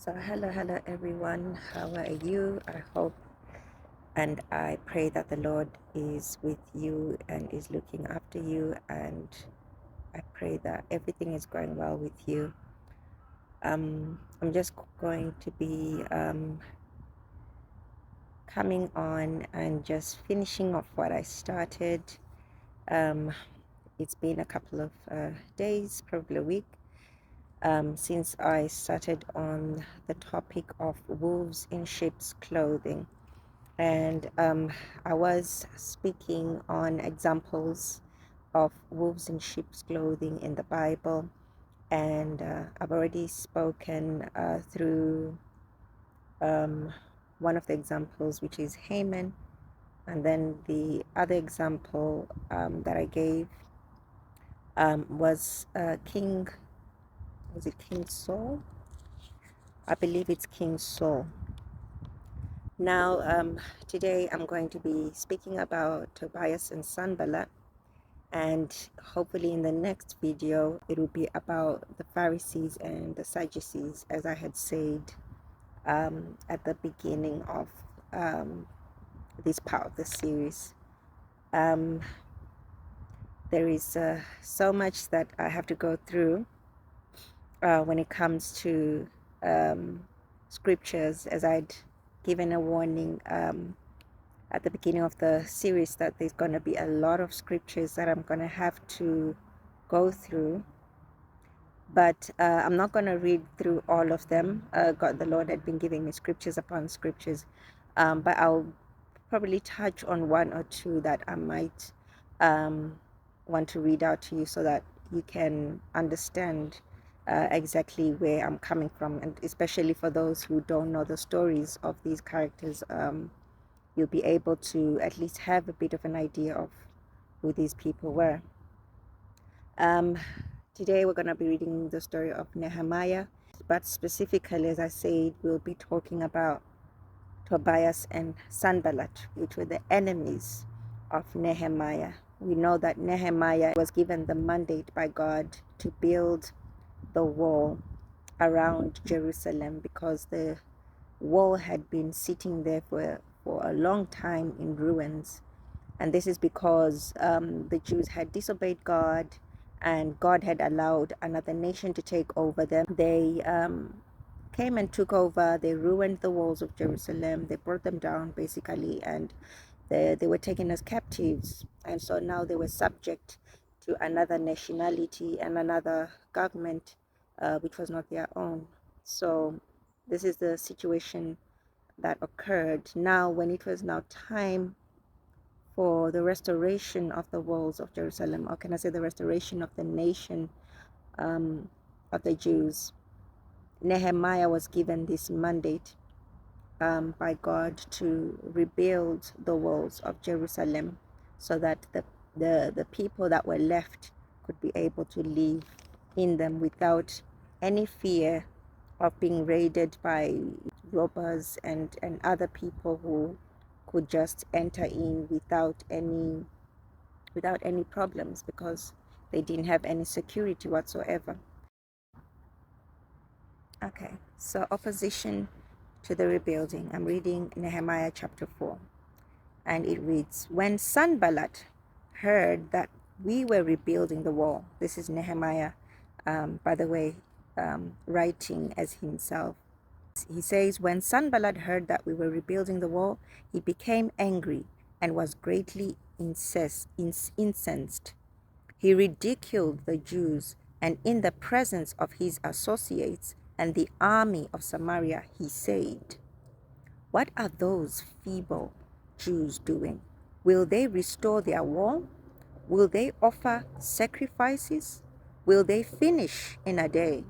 So hello everyone. How are you? I hope and I pray that the Lord is with you and is looking after you, and I pray that everything is going well with you. I'm just going to be coming on and just finishing off what I started. Um, it's been a couple of days, probably a week, since I started on the topic of wolves in sheep's clothing. And I was speaking on examples of wolves in sheep's clothing in the Bible, and I've already spoken through one of the examples, which is Haman, and then the other example that I gave was King. Was it King Saul? I believe it's King Saul. Now, today I'm going to be speaking about Tobias and Sanballat, and hopefully in the next video it will be about the Pharisees and the Sadducees, as I had said at the beginning of this part of the series. There is so much that I have to go through when it comes to scriptures, as I'd given a warning at the beginning of the series that there's going to be a lot of scriptures that I'm going to have to go through, but I'm not going to read through all of them. The Lord had been giving me scriptures upon scriptures, but I'll probably touch on one or two that I might want to read out to you so that you can understand exactly where I'm coming from, and especially for those who don't know the stories of these characters, you'll be able to at least have a bit of an idea of who these people were. Today we're going to be reading the story of Nehemiah, but specifically, as I said, we'll be talking about Tobias and Sanballat, which were the enemies of Nehemiah. We know that Nehemiah was given the mandate by God to build the wall around Jerusalem, because the wall had been sitting there for a long time in ruins. And this is because the Jews had disobeyed God, and God had allowed another nation to take over them. They came and took over. They ruined the walls of Jerusalem. They brought them down, basically, and they were taken as captives. And so now they were subject to another nationality and another government, which was not their own. So this is the situation that occurred. Now, when it was now time for the restoration of the walls of Jerusalem, or can I say the restoration of the nation of the Jews, Nehemiah was given this mandate by God to rebuild the walls of Jerusalem, so that the people that were left could be able to live in them without any fear of being raided by robbers and other people who could just enter in without any problems, because they didn't have any security whatsoever. Okay, so opposition to the rebuilding. I'm reading Nehemiah chapter 4, and it reads, "When Sanballat heard that we were rebuilding the wall," this is Nehemiah, by the way, writing as himself. He says, "When Sanballat heard that we were rebuilding the wall, he became angry and was greatly incensed. He ridiculed the Jews, and in the presence of his associates and the army of Samaria, he said, 'What are those feeble Jews doing? Will they restore their wall? Will they offer sacrifices? Will they finish in a day?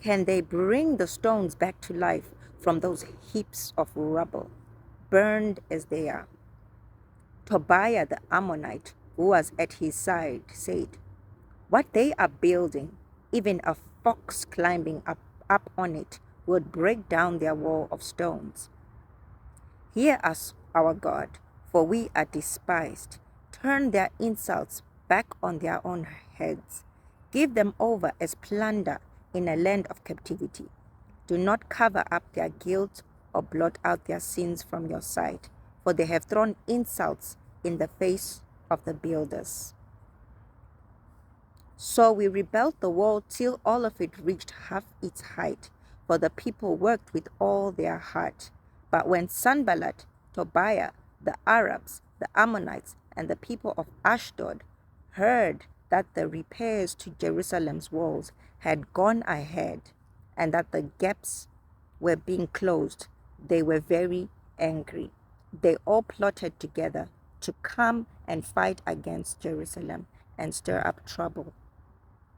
Can they bring the stones back to life from those heaps of rubble, burned as they are?' Tobiah the Ammonite, who was at his side, said, 'What they are building, even a fox climbing up on it would break down their wall of stones. Hear us, our God, for we are despised. Turn their insults back on their own heads. Give them over as plunder in a land of captivity. Do not cover up their guilt or blot out their sins from your sight, for they have thrown insults in the face of the builders. So we rebuilt the wall till all of it reached half its height, for the people worked with all their heart. But when Sanballat, Tobiah, the Arabs, the Ammonites, and the people of Ashdod heard that the repairs to Jerusalem's walls had gone ahead and that the gaps were being closed, they were very angry. They all plotted together to come and fight against Jerusalem and stir up trouble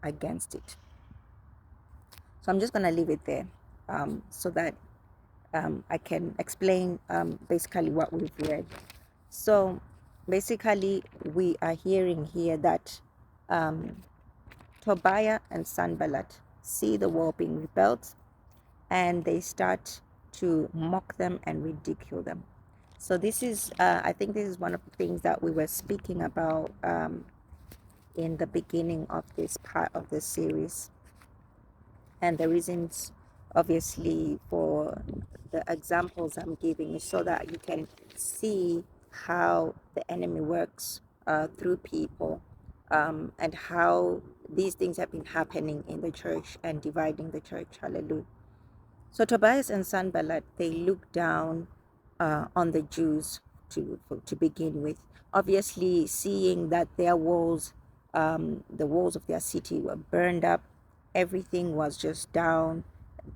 against it. So I'm just going to leave it there so that I can explain basically what we've read. So basically, we are hearing here that Tobiah and Sanballat see the wall being rebuilt, and they start to mock them and ridicule them. So this is, I think this is one of the things that we were speaking about in the beginning of this part of the series. And the reasons, obviously, for the examples I'm giving is so that you can see how the enemy works through people, and how these things have been happening in the church and dividing the church. Hallelujah. So Tobias and Sanballat, they look down on the Jews to begin with. Obviously, seeing that their walls, the walls of their city were burned up, everything was just down.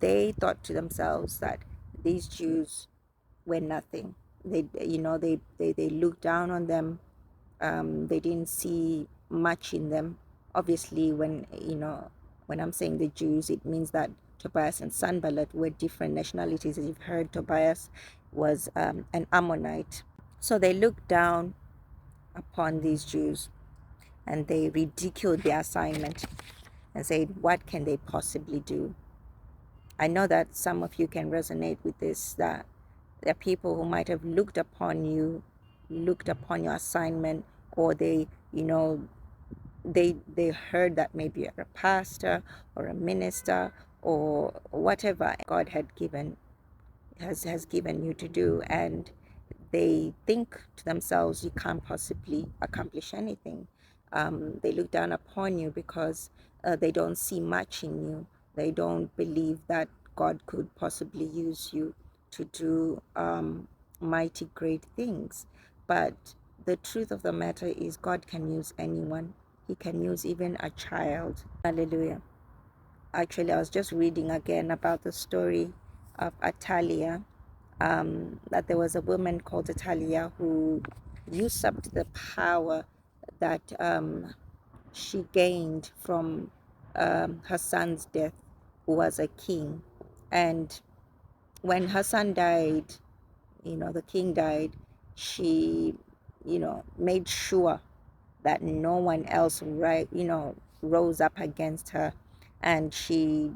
They thought to themselves that these Jews were nothing. They looked down on them. They didn't see much in them. Obviously, when I'm saying the Jews, it means that Tobias and Sanballat were different nationalities. As you've heard, Tobias was an Ammonite. So they looked down upon these Jews and they ridiculed their assignment and said, what can they possibly do? I know that some of you can resonate with this, that there are people who might have looked upon you, looked upon your assignment, or they heard that maybe you're a pastor or a minister or whatever God had given has given you to do, and they think to themselves you can't possibly accomplish anything. They look down upon you because they don't see much in you. They don't believe that God could possibly use you to do mighty great things. But the truth of the matter is God can use anyone. He can use even a child. Hallelujah. Actually, I was just reading again about the story of Atalia, that there was a woman called Atalia who usurped the power that she gained from her son's death, who was a king. And when her son died, the king died, she, made sure that no one else rose up against her, and she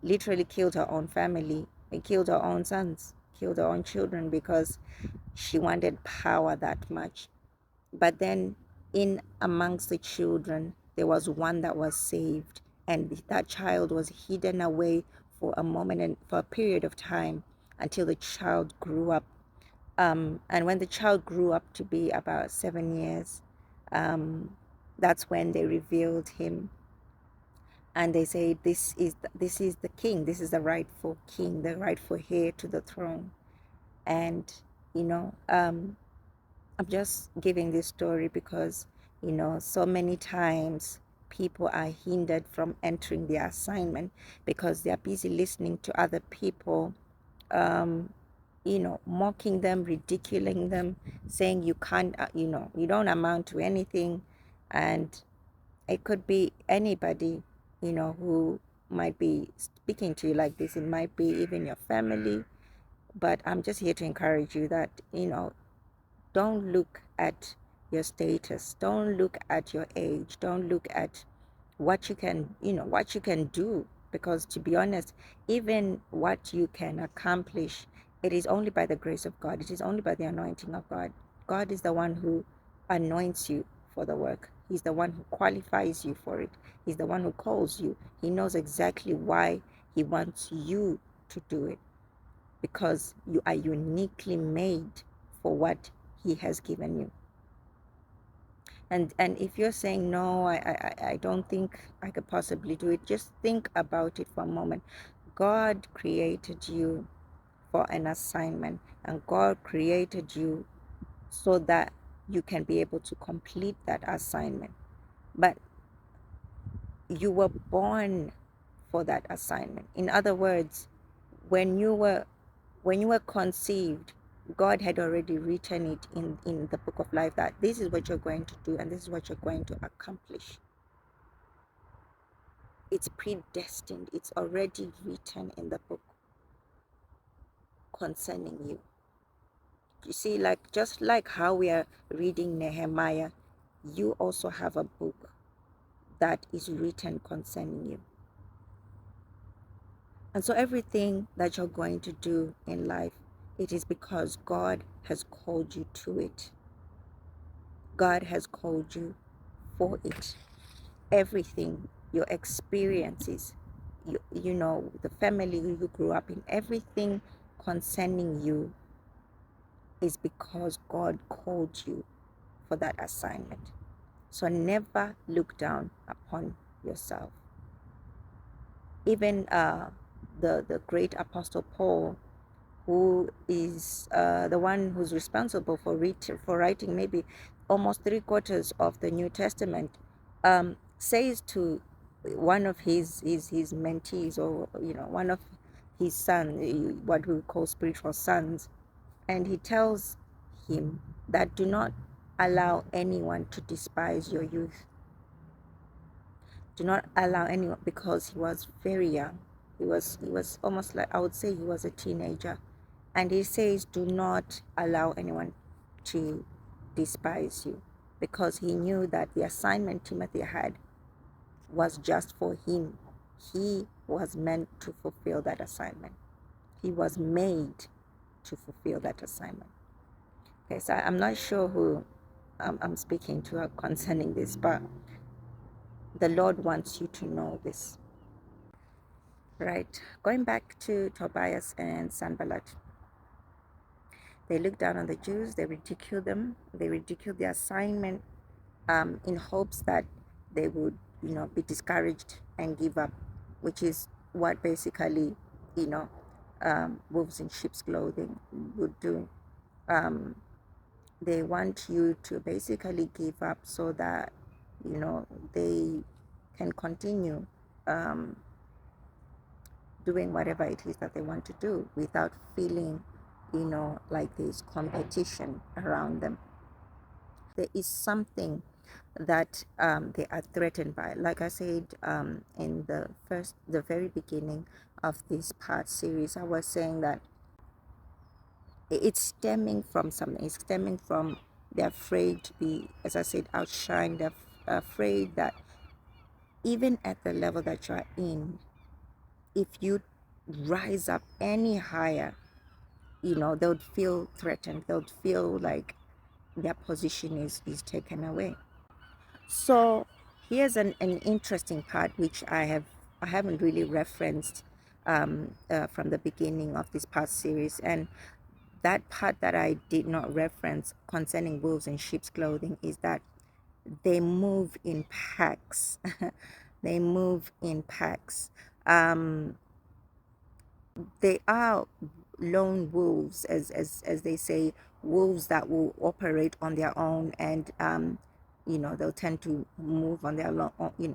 literally killed her own family and killed her own sons, killed her own children, because she wanted power that much. But then in amongst the children there was one that was saved, and that child was hidden away for a moment and for a period of time until the child grew up. And when the child grew up to be about 7 years, that's when they revealed him, and they say this is the king, this is the rightful king, the rightful heir to the throne. And I'm just giving this story because so many times people are hindered from entering their assignment because they're busy listening to other people, mocking them, ridiculing them, saying you can't, you don't amount to anything. And it could be anybody, who might be speaking to you like this. It might be even your family. But I'm just here to encourage you that, don't look at your status. Don't look at your age. Don't look at what you can, what you can do. Because to be honest, even what you can accomplish, it is only by the grace of God. It is only by the anointing of God. God is the one who anoints you for the work. He's the one who qualifies you for it. He's the one who calls you. He knows exactly why he wants you to do it, because you are uniquely made for what he has given you. And if you're saying, no, I don't think I could possibly do it, just think about it for a moment. God created you for an assignment, and God created you so that you can be able to complete that assignment. But you were born for that assignment. In other words, when you were conceived, God had already written it in the book of life, that this is what you're going to do and this is what you're going to accomplish. It's predestined. It's already written in the book concerning you. You see, like just like how we are reading Nehemiah, you also have a book that is written concerning you. And so everything that you're going to do in life, it is because God has called you to it. God has called you for it. Everything, your experiences, you know, the family you grew up in, everything concerning you is because God called you for that assignment. So never look down upon yourself. Even the great Apostle Paul, who is the one who's responsible for writing maybe almost 3/4 of the New Testament, says to one of his mentees, or one of his sons, what we call spiritual sons, and he tells him that do not allow anyone to despise your youth. Do not allow anyone, because he was very young. He was almost like, I would say he was a teenager. And he says, do not allow anyone to despise you, because he knew that the assignment Timothy had was just for him. He was meant to fulfill that assignment. He was made to fulfill that assignment. Okay, so I'm not sure who I'm speaking to concerning this, but the Lord wants you to know this. Right, going back to Tobias and Sanballat. They looked down on the Jews, they ridiculed them, they ridiculed the assignment, in hopes that they would, be discouraged and give up, which is what basically, wolves in sheep's clothing would do. They want you to basically give up so that, they can continue doing whatever it is that they want to do without feeling, like there's competition around them. There is something that they are threatened by. Like I said, in the very beginning of this part series, I was saying that it's stemming from something. It's stemming from they're afraid to be, as I said, outshined. They're afraid that even at the level that you're in, if you rise up any higher, they would feel threatened. They would feel like their position is taken away. So here's an interesting part which I haven't really referenced from the beginning of this past series, and that part that I did not reference concerning wolves in sheep's clothing is that they move in packs. They move in packs. They are lone wolves, as they say, wolves that will operate on their own, and they'll tend to move on their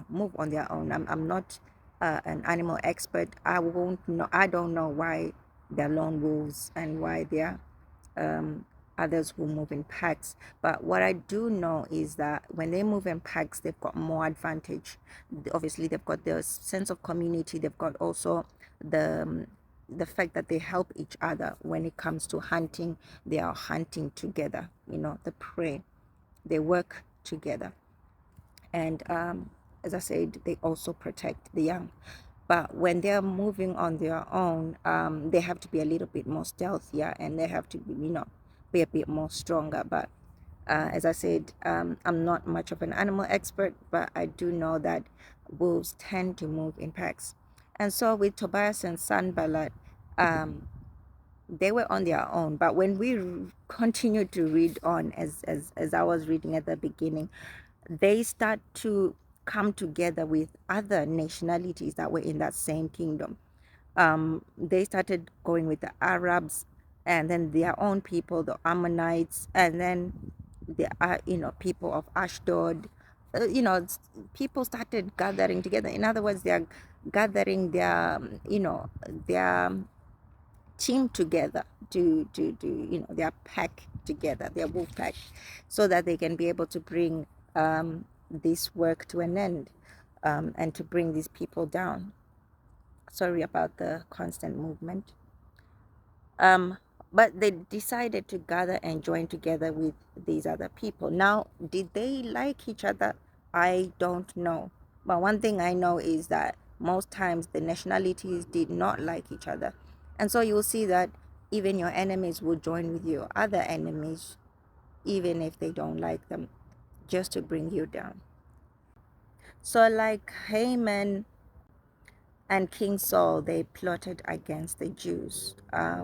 move on their own. I'm not an animal expert. I don't know why they're lone wolves and why they're others who move in packs. But what I do know is that when they move in packs, they've got more advantage. Obviously, they've got the sense of community. They've got also the fact that they help each other when it comes to hunting. They are hunting together, the prey. They work together. And as I said, they also protect the young. But when they're moving on their own, they have to be a little bit more stealthier, and they have to be a bit more stronger. But as I said, I'm not much of an animal expert, but I do know that wolves tend to move in packs. And so with Tobias and Sanballat, they were on their own. But when we continued to read on, as I was reading at the beginning, they start to come together with other nationalities that were in that same kingdom. They started going with the Arabs, and then their own people, the Ammonites, and then the people of Ashdod. People started gathering together. In other words, they are gathering their team together to their pack together, their wolf pack, so that they can be able to bring this work to an end, and to bring these people down. Sorry about the constant movement. But they decided to gather and join together with these other people. Now, did they like each other? I don't know. But one thing I know is that most times the nationalities did not like each other. And so you'll see that even your enemies will join with your other enemies, even if they don't like them, just to bring you down. So, like Haman and King Saul, they plotted against the Jews.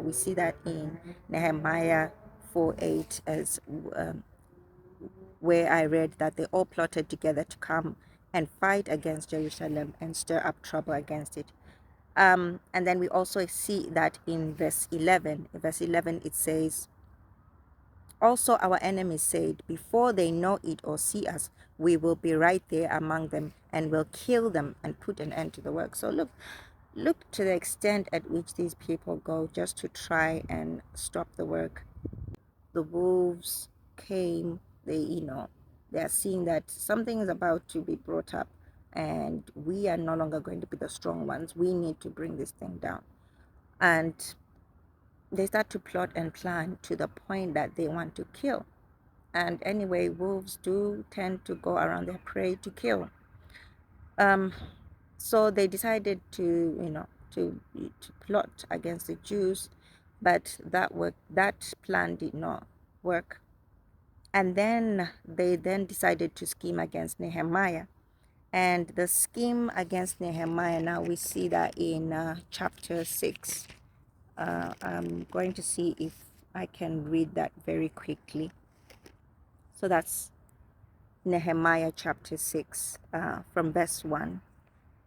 We see that in Nehemiah 4:8, as where I read that they all plotted together to come and fight against Jerusalem and stir up trouble against it. And then we also see that in verse 11. In verse 11, it says, "Also our enemies said, before they know it or see us, we will be right there among them and will kill them and put an end to the work." So look to the extent at which these people go just to try and stop the work. The wolves came, they are seeing that something is about to be brought up, and we are no longer going to be the strong ones. We need to bring this thing down. And they start to plot and plan to the point that they want to kill. And anyway, wolves do tend to go around their prey to kill. So they decided to plot against the Jews, but that plan did not work. And then they decided to scheme against Nehemiah. And the scheme against Nehemiah, now we see that in chapter 6. I'm going to see if I can read that very quickly. So that's Nehemiah chapter 6, from verse 1.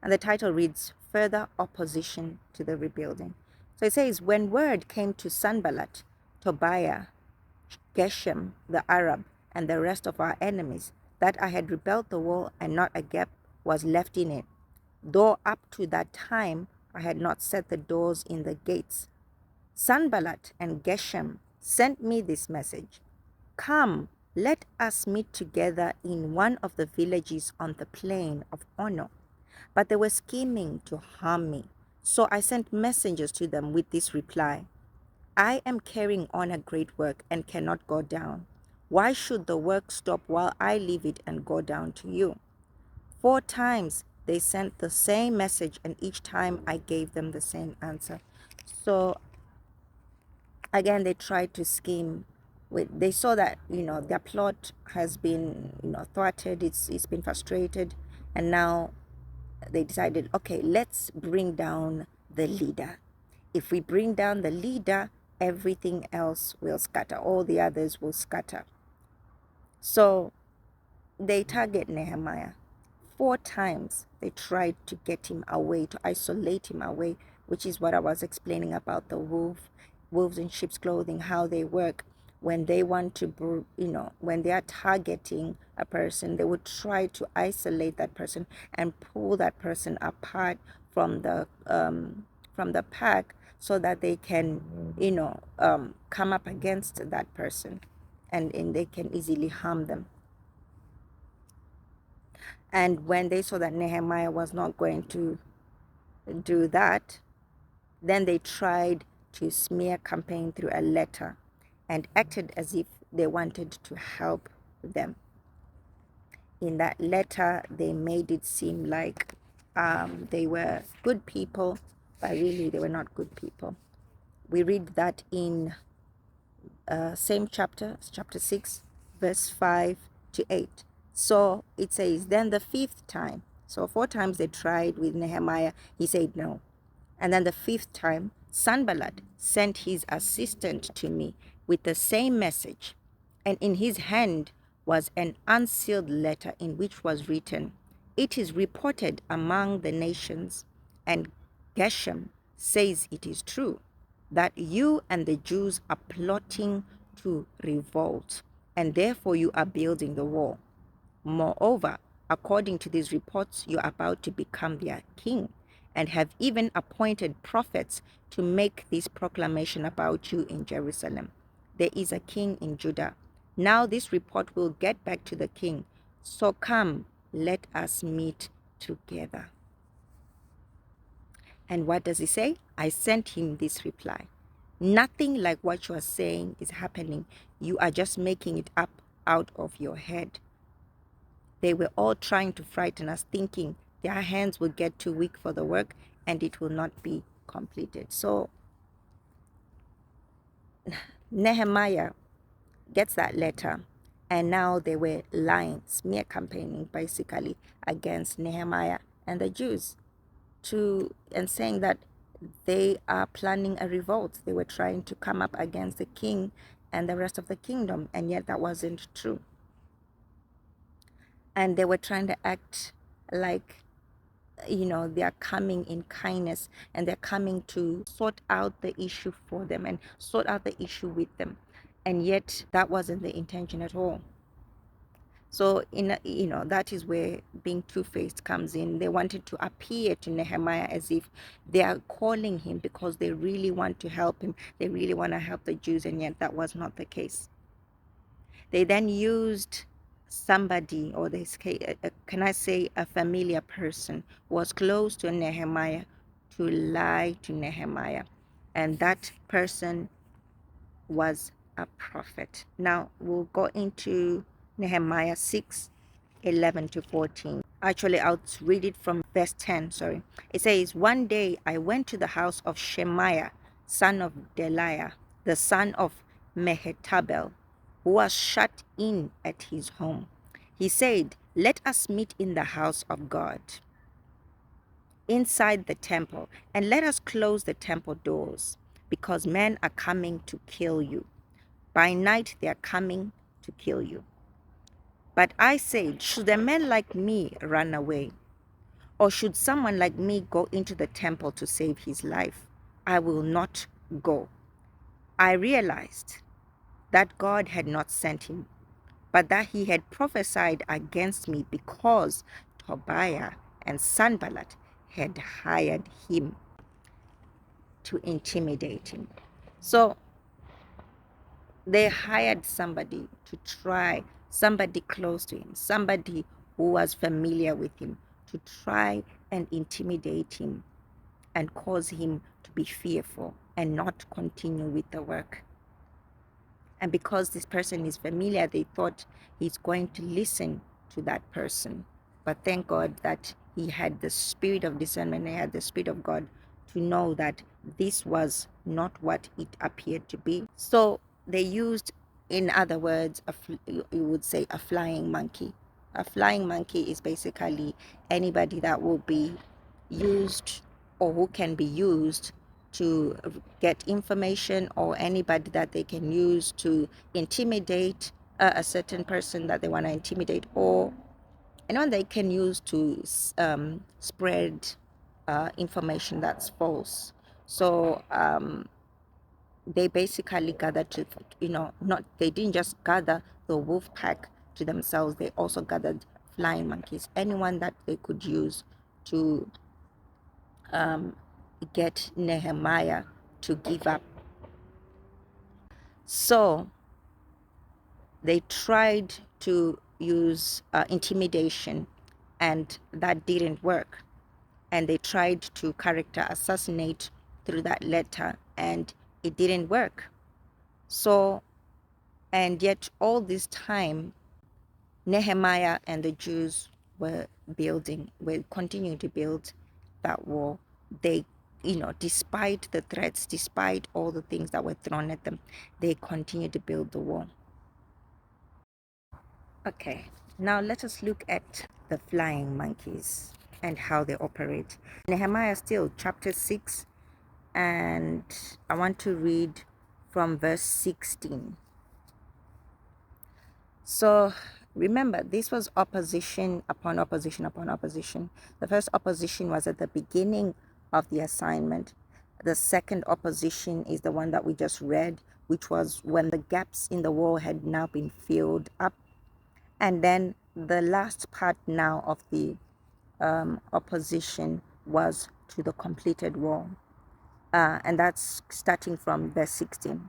And the title reads, "Further Opposition to the Rebuilding." So it says, "When word came to Sanballat, Tobiah, Geshem the Arab, and the rest of our enemies, that I had rebuilt the wall and not a gap was left in it, though up to that time I had not set the doors in the gates, Sanballat and Geshem sent me this message: Come, let us meet together in one of the villages on the plain of Ono. But they were scheming to harm me. So I sent messengers to them with this reply: I am carrying on a great work and cannot go down. Why should the work stop while I leave it and go down to you? 4 times they sent the same message, and each time I gave them the same answer." So again, they tried to scheme. They saw that their plot has been thwarted. It's been frustrated, and now they decided, okay, let's bring down the leader. If we bring down the leader, everything else will scatter. All the others will scatter. So they target Nehemiah. 4 times they tried to get him away, to isolate him away, which is what I was explaining about the wolves in sheep's clothing, how they work. When they want to, when they are targeting a person, they would try to isolate that person and pull that person apart from the pack, so that they can, come up against that person, and they can easily harm them. And when they saw that Nehemiah was not going to do that, then they tried to smear campaign through a letter and acted as if they wanted to help them. In that letter, they made it seem like they were good people, but really they were not good people. We read that in same chapter 6, verse 5 to 8. So it says, "Then the 5th time," so 4 times they tried with Nehemiah, he said no. And then the 5th time, Sanballat sent his assistant to me with the same message, and in his hand was an unsealed letter in which was written, "It is reported among the nations, and Geshem says it is true, that you and the Jews are plotting to revolt, and therefore you are building the wall. Moreover, according to these reports, you are about to become their king, and have even appointed prophets to make this proclamation about you in Jerusalem. There is a king in Judah. Now this report will get back to the king. So come, let us meet together." And what does he say? I sent him this reply. Nothing like what you are saying is happening. You are just making it up out of your head. They were all trying to frighten us, thinking their hands will get too weak for the work and it will not be completed. So Nehemiah gets that letter, and now they were lying, smear campaigning basically against Nehemiah and the Jews, and saying that they are planning a revolt. They were trying to come up against the king and the rest of the kingdom, and yet that wasn't true. And they were trying to act like, they are coming in kindness, and they're coming to sort out the issue for them and sort out the issue with them, and yet that wasn't the intention at all. So that is where being two-faced comes in. They wanted to appear to Nehemiah as if they are calling him because they really want to help him, they really want to help the Jews, and yet that was not the case. They then used somebody, or can I say a familiar person, who was close to Nehemiah, to lie to Nehemiah. And that person was a prophet. Now we'll go into Nehemiah 6:11 to 14. Actually, I'll read it from verse 10. Sorry. It says, "One day I went to the house of Shemaiah, son of Deliah, the son of Mehetabel, who was shut in at his home. He said, 'Let us meet in the house of God, inside the temple, and let us close the temple doors, because men are coming to kill you. By night they are coming to kill you.' But I said, 'Should a man like me run away? Or should someone like me go into the temple to save his life? I will not go.' I realized that God had not sent him, but that he had prophesied against me because Tobiah and Sanballat had hired him to intimidate him." So they hired somebody to try, somebody close to him, somebody who was familiar with him, to try and intimidate him and cause him to be fearful and not continue with the work. And because this person is familiar, they thought he's going to listen to that person. But thank God that he had the spirit of discernment, he had the spirit of God to know that this was not what it appeared to be. So they used, in other words, you would say a flying monkey. A flying monkey is basically anybody that will be used, or who can be used to get information, or anybody that they can use to intimidate a certain person that they want to intimidate, or anyone they can use to spread information that's false. So they basically gathered to, not, they didn't just gather the wolf pack to themselves, they also gathered flying monkeys, anyone that they could use to get Nehemiah to give up. So they tried to use intimidation, and that didn't work. And they tried to character assassinate through that letter, and it didn't work. So, and yet all this time, Nehemiah and the Jews were continuing to build that wall. They, despite the threats, despite all the things that were thrown at them, they continued to build the wall. Okay, now let us look at the flying monkeys and how they operate. Nehemiah still, chapter 6, and I want to read from verse 16. So remember, this was opposition upon opposition upon opposition. The first opposition was at the beginning of the assignment. The second opposition is the one that we just read, which was when the gaps in the wall had now been filled up. And then the last part now of the opposition was to the completed wall. And that's starting from verse 16.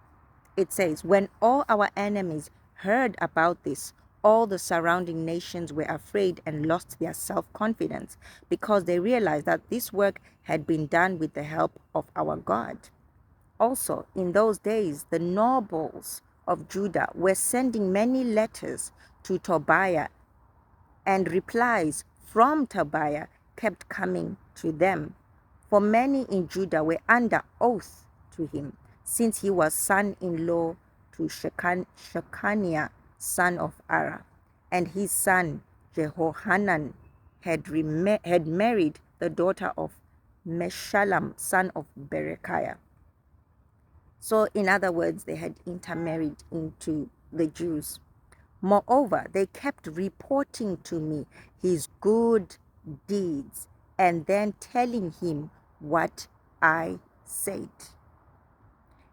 It says, when all our enemies heard about this, all the surrounding nations were afraid and lost their self-confidence because they realized that this work had been done with the help of our God. Also, in those days, the nobles of Judah were sending many letters to Tobiah, and replies from Tobiah kept coming to them. For many in Judah were under oath to him, since he was son-in-law to Shechaniah, son of Ara, and his son Jehohanan had married the daughter of Meshullam, son of Berechiah. So in other words, they had intermarried into the Jews. Moreover, they kept reporting to me his good deeds and then telling him what I said.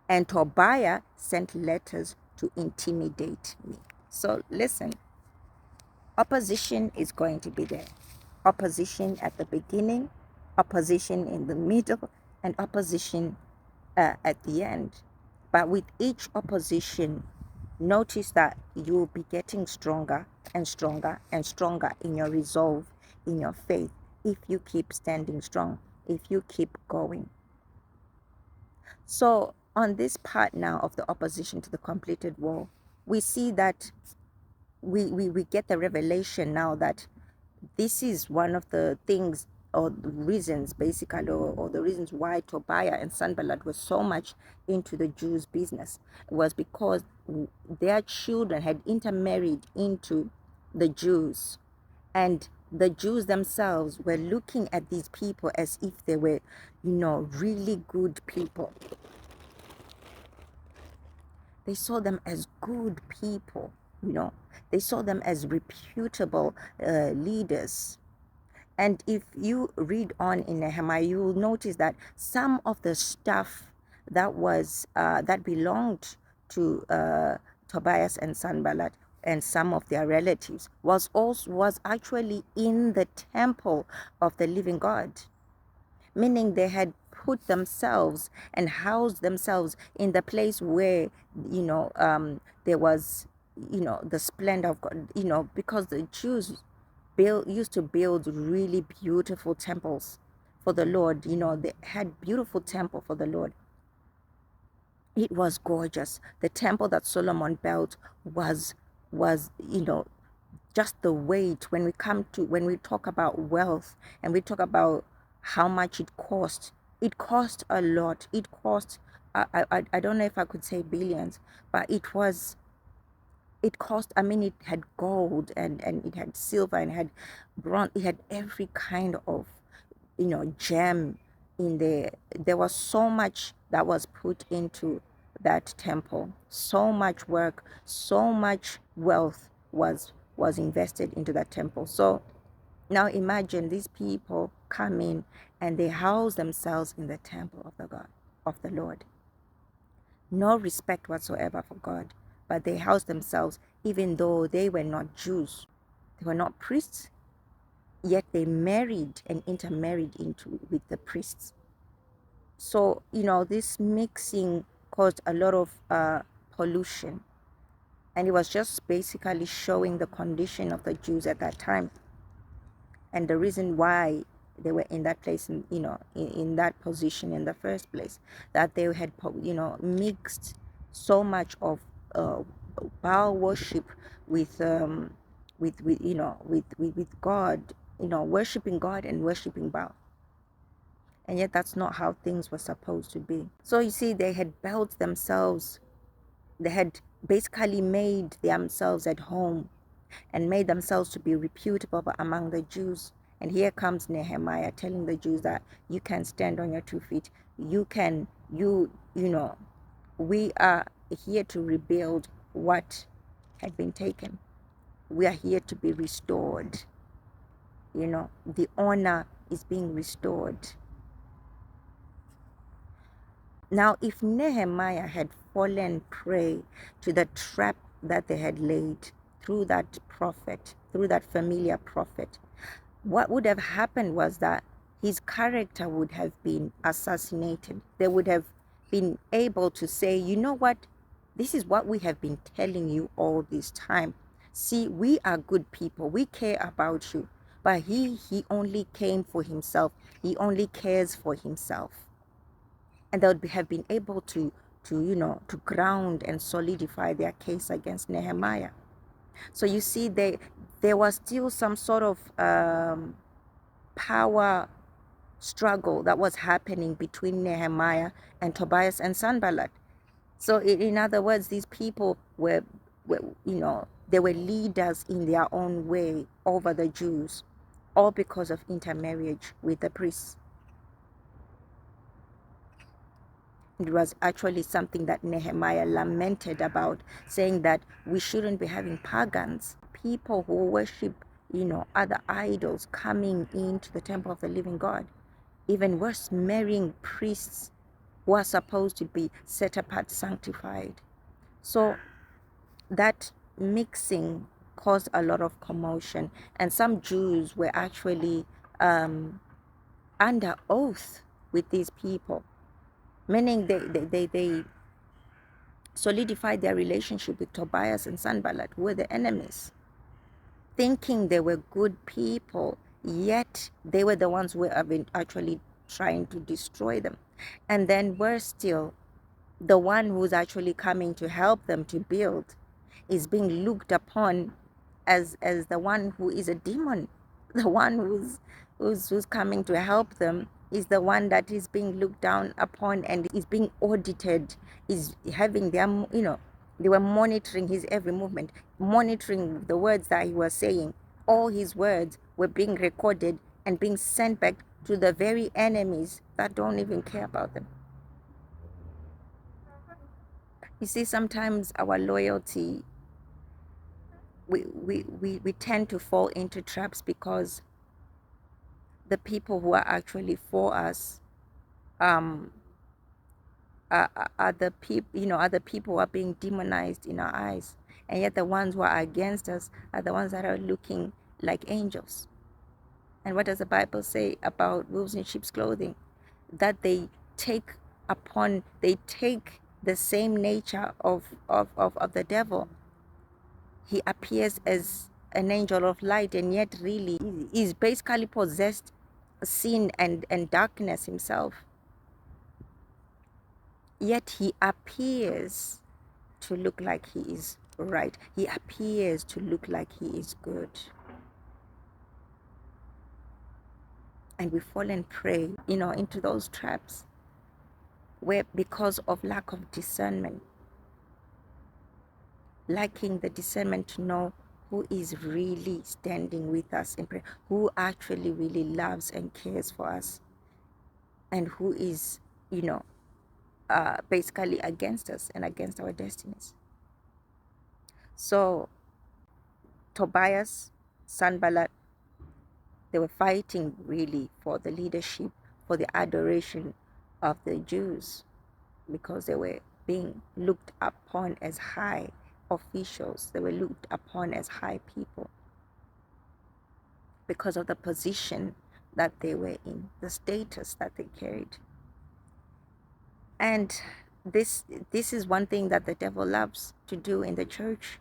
And Tobiah sent letters to intimidate me. So listen, opposition is going to be there. Opposition at the beginning, opposition in the middle, and opposition at the end. But with each opposition, notice that you will be getting stronger and stronger and stronger in your resolve, in your faith, if you keep standing strong, if you keep going. So on this part now of the opposition to the completed wall, we see that we get the revelation now that this is one of the things or the reasons basically or the reasons why Tobiah and Sanballat were so much into the Jews' business was because their children had intermarried into the Jews, and the Jews themselves were looking at these people as if they were, really good people. They saw them as good people, they saw them as reputable leaders. And if you read on in Nehemiah, you will notice that some of the stuff that was that belonged to Tobias and Sanballat and some of their relatives was actually in the temple of the living God, meaning they had put themselves and housed themselves in the place where there was the splendor of God, because the Jews used to build really beautiful temples for the Lord. They had beautiful temple for the Lord. It was gorgeous. The temple that Solomon built was just the weight. When we talk about wealth and we talk about how much it cost a lot. It cost, I don't know if I could say billions, but it cost, it had gold and it had silver and it had bronze, it had every kind of gem in there. There was so much that was put into that temple, so much work, so much wealth was invested into that temple. So now imagine these people come in and they house themselves in the temple of the Lord. No respect whatsoever for God, but they housed themselves even though they were not Jews. They were not priests, yet they married and intermarried with the priests. So, this mixing caused a lot of pollution. And it was just basically showing the condition of the Jews at that time and the reason why they were in that place, in that position in the first place, that they had mixed so much of Baal worship with God, worshiping God and worshiping Baal. And yet that's not how things were supposed to be. So you see, they had built themselves, they had basically made themselves at home and made themselves to be reputable among the Jews. And here comes Nehemiah telling the Jews that you can stand on your 2 feet. you know, we are here to rebuild what had been taken. We are here to be restored. The honor is being restored. Now, if Nehemiah had fallen prey to the trap that they had laid through that prophet, through that familiar prophet, what would have happened was that his character would have been assassinated. They would have been able to say, you know what? This is what we have been telling you all this time. See, we are good people. We care about you. But he only came for himself. He only cares for himself. And they would have been able to ground and solidify their case against Nehemiah. So you see, there was still some sort of power struggle that was happening between Nehemiah and Tobias and Sanballat. So in other words, these people were they were leaders in their own way over the Jews, all because of intermarriage with the priests. It was actually something that Nehemiah lamented about, saying that we shouldn't be having pagans, people who worship, other idols, coming into the temple of the living God. Even worse, marrying priests who are supposed to be set apart, sanctified. So that mixing caused a lot of commotion, and some Jews were actually under oath with these people, meaning they solidified their relationship with Tobias and Sanballat, who were the enemies, thinking they were good people, yet they were the ones who were actually trying to destroy them. And then worse still, the one who's actually coming to help them to build is being looked upon as the one who is a demon. The one who's coming to help them is the one that is being looked down upon and is being audited, is having their, they were monitoring his every movement, monitoring the words that he was saying. All his words were being recorded and being sent back to the very enemies that don't even care about them. You see, sometimes our loyalty, we tend to fall into traps because the people who are actually for us are the people, are the people who are being demonized in our eyes, and yet the ones who are against us are the ones that are looking like angels. And what does the Bible say about wolves in sheep's clothing? That they take the same nature of the devil. He appears as an angel of light, and yet really is basically possessed sin and darkness himself. Yet he appears to look like he is right. He appears to look like he is good. And we fall and prey, into those traps where, because of lack of discernment, lacking the discernment to know who is really standing with us in prayer, who actually really loves and cares for us, and who is, basically against us and against our destinies. So Tobias, Sanballat, they were fighting really for the leadership, for the adoration of the Jews, because they were being looked upon as high officials. They were looked upon as high people because of the position that they were in, the status that they carried. And this is one thing that the devil loves to do in the church.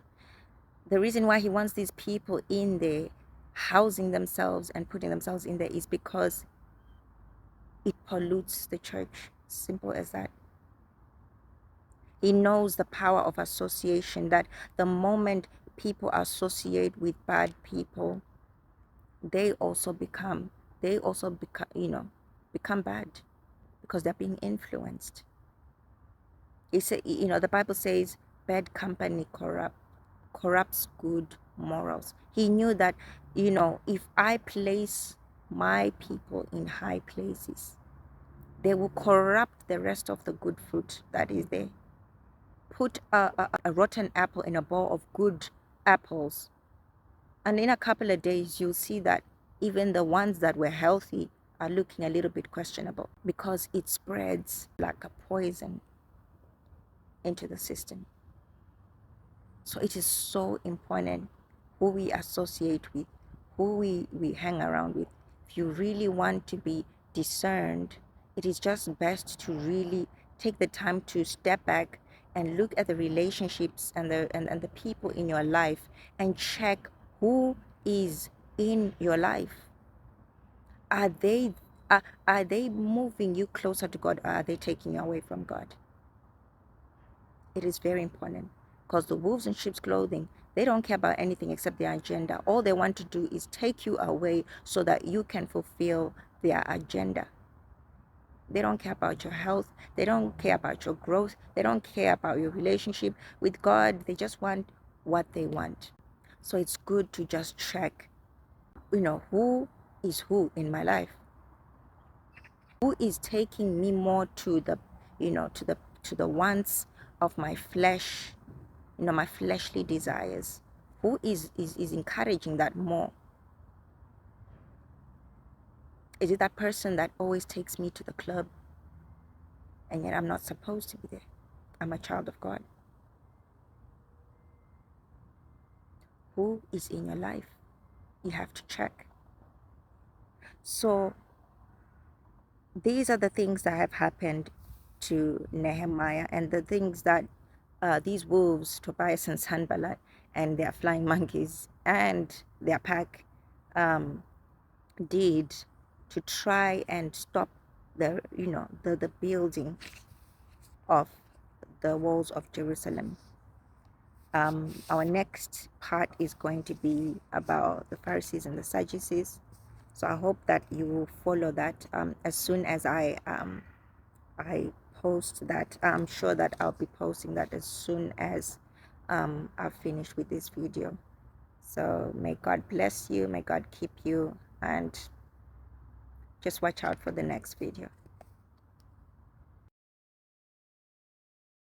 The reason why he wants these people in there, housing themselves and putting themselves in there, is because it pollutes the church. Simple as that. He knows the power of association, that the moment people associate with bad people, they also become become bad, because they're being influenced. The Bible says bad company corrupts good morals. He knew that, if I place my people in high places, They will corrupt the rest of the good fruit that is there. Put a rotten apple in a bowl of good apples, and in a couple of days, you'll see that even the ones that were healthy are looking a little bit questionable, because it spreads like a poison into the system. So it is so important who we associate with, who we hang around with. If you really want to be discerned, it is just best to really take the time to step back and look at the relationships and the people in your life, and check who is in your life. Are they are they moving you closer to God, or are they taking you away from God? It is very important, because the wolves in sheep's clothing, they don't care about anything except their agenda. All they want to do is take you away so that you can fulfill their agenda. They don't care about your health. They don't care about your growth. They don't care about your relationship with God. They just want what they want. So it's good to just check, who is who in my life? Who is taking me more to the, to the wants of my flesh, my fleshly desires? Who is encouraging that more? Is it that person that always takes me to the club, and yet I'm not supposed to be there? I'm a child of God. Who is in your life? You have to check. So these are the things that have happened to Nehemiah, and the things that these wolves, Tobias and Sanballat, and their flying monkeys and their pack did to try and stop the building of the walls of Jerusalem. Our next part is going to be about the Pharisees and the Sadducees. So I hope that you will follow that as soon as I post that. I'm sure that I'll be posting that as soon as I've finished with this video. So may God bless you, may God keep you, and just watch out for the next video.